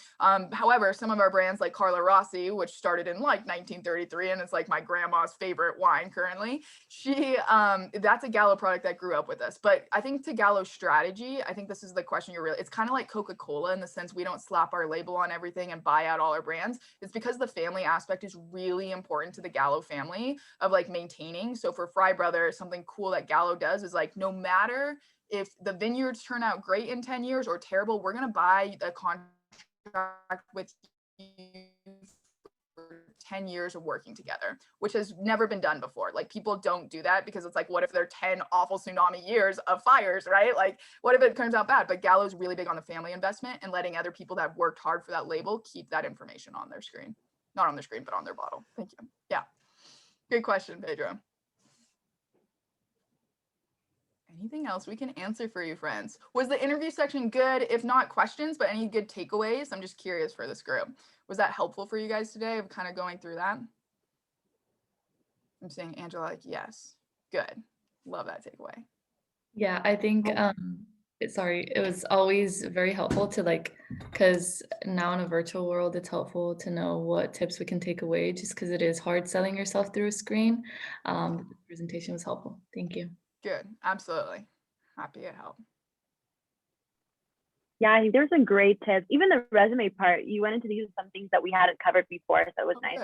[SPEAKER 2] However, some of our brands like Carlo Rossi, which started in like 1933, and it's like my grandma's favorite wine currently. That's a Gallo product that grew up with us. But I think to Gallo's strategy, I think this is the question it's kind of like Coca-Cola in the sense we don't slap our label on everything and buy out all our brands. It's because the family aspect is really important to the Gallo family of like maintaining. So for Fry Brothers, something cool that Gallo does is like, no matter if the vineyards turn out great in 10 years or terrible, we're going to buy the contract with you 10 years of working together, which has never been done before. Like people don't do that because it's like, what if there are 10 awful tsunami years of fires, right? Like what if it turns out bad? But Gallo's really big on the family investment and letting other people that have worked hard for that label keep that information on their screen. Not on their screen, but on their bottle. Thank you. Yeah. Good question, Pedro. Anything else we can answer for you, friends? Was the interview section good? If not questions, but any good takeaways? I'm just curious for this group. Was that helpful for you guys today of kind of going through that? I'm saying Angela, like, yes. Good. Love that takeaway.
[SPEAKER 13] Yeah, I think, it was always very helpful to like, because now in a virtual world, it's helpful to know what tips we can take away just because it is hard selling yourself through a screen. The presentation was helpful. Thank you.
[SPEAKER 2] Good. Absolutely. Happy it helped.
[SPEAKER 1] Yeah, I think there's some great tips. Even the resume part, you went into these some things that we hadn't covered before, so it was nice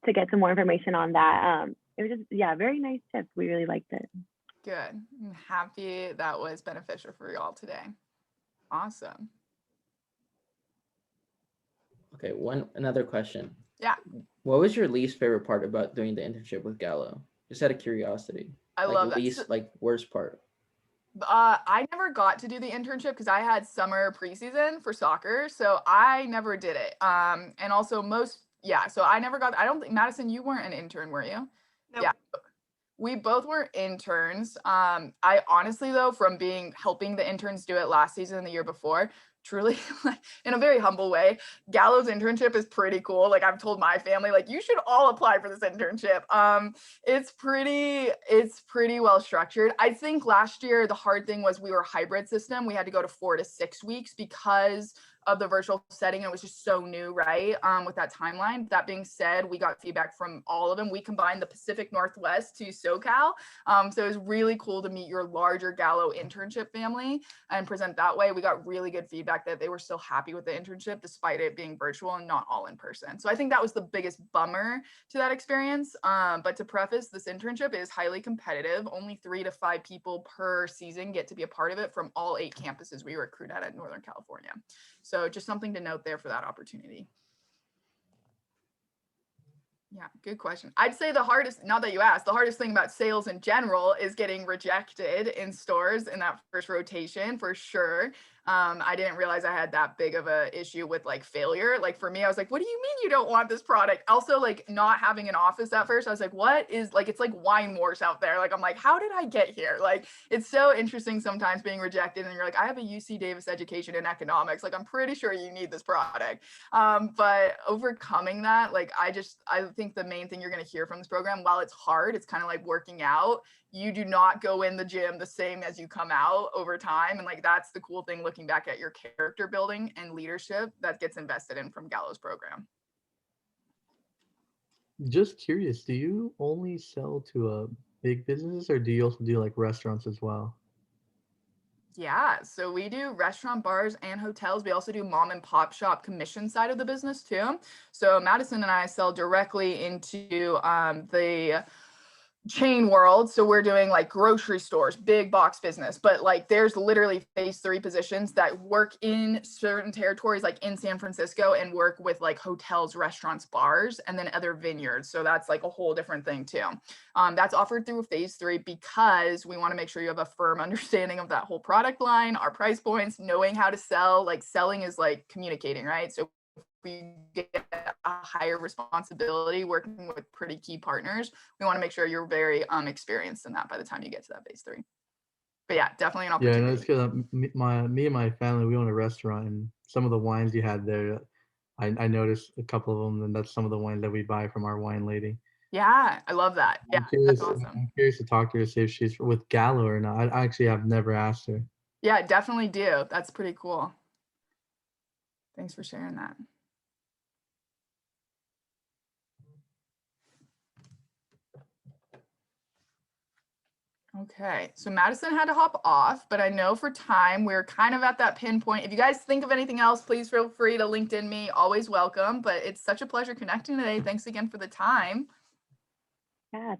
[SPEAKER 1] to get some more information on that. It was just, yeah, very nice tips. We really liked it.
[SPEAKER 2] Good. I'm happy that was beneficial for you all today. Awesome.
[SPEAKER 4] Okay, another question.
[SPEAKER 2] Yeah.
[SPEAKER 4] What was your least favorite part about doing the internship with Gallo? Just out of curiosity.
[SPEAKER 2] I love that.
[SPEAKER 4] Least worst part.
[SPEAKER 2] I never got to do the internship because I had summer preseason for soccer, so I never did it. And also so I never got. I don't think Madison, you weren't an intern, were you?
[SPEAKER 3] Nope.
[SPEAKER 2] Yeah. We both were interns. I honestly though, from helping the interns do it last season and the year before, truly, like, in a very humble way, Gallo's internship is pretty cool. Like I've told my family, like you should all apply for this internship. It's pretty well structured. I think last year the hard thing was we were a hybrid system. We had to go to 4 to 6 weeks because of the virtual setting. It was just so new, right? With that timeline. That being said, we got feedback from all of them. We combined the Pacific Northwest to SoCal. So it was really cool to meet your larger Gallo internship family and present that way. We got really good feedback that they were still happy with the internship despite it being virtual and not all in person. So I think that was the biggest bummer to that experience. But to preface, this internship is highly competitive. Only 3 to 5 people per season get to be a part of it from all 8 campuses we recruit at Northern California. So just something to note there for that opportunity. Yeah, good question. I'd say the hardest, now that you asked, the hardest thing about sales in general is getting rejected in stores in that first rotation for sure. I didn't realize I had that big of a issue with like failure. Like for me, I was like, what do you mean you don't want this product? Also, like not having an office at first, I was like, what is like, it's like wine wars out there. Like, I'm like, how did I get here? Like, it's so interesting sometimes being rejected and you're like, I have a UC Davis education in economics. Like, I'm pretty sure you need this product. But overcoming that, like, I think the main thing you're going to hear from this program, while it's hard, it's kind of like working out. You do not go in the gym the same as you come out over time. And like, that's the cool thing looking back at your character building and leadership that gets invested in from Gallo's program.
[SPEAKER 14] Just curious, do you only sell to big businesses or do you also do like restaurants as well?
[SPEAKER 2] Yeah, so we do restaurant, bars, and hotels. We also do mom and pop shop commission side of the business too. So Madison and I sell directly into the chain world. So we're doing like grocery stores, big box business, but like there's literally phase 3 positions that work in certain territories, like in San Francisco, and work with like hotels, restaurants, bars, and then other vineyards. So that's like a whole different thing too. That's offered through phase 3 because we want to make sure you have a firm understanding of that whole product line, our price points, knowing how to sell. Like selling is like communicating, right? So we get a higher responsibility working with pretty key partners. We want to make sure you're very experienced in that by the time you get to that phase 3. But yeah, definitely an
[SPEAKER 14] Yeah,
[SPEAKER 2] opportunity.
[SPEAKER 14] no, it's because me and my family, we own a restaurant, and some of the wines you had there, I noticed a couple of them, and that's some of the wines that we buy from our wine lady.
[SPEAKER 2] Yeah, I love that. Yeah, that's awesome.
[SPEAKER 14] I'm curious to talk to her, see if she's with Gallo or not. I actually have never asked her.
[SPEAKER 2] Yeah, definitely do. That's pretty cool. Thanks for sharing that. Okay, so Madison had to hop off, but I know for time, we're kind of at that pinpoint. If you guys think of anything else, please feel free to LinkedIn me, always welcome, but it's such a pleasure connecting today. Thanks again for the time.
[SPEAKER 1] Yeah.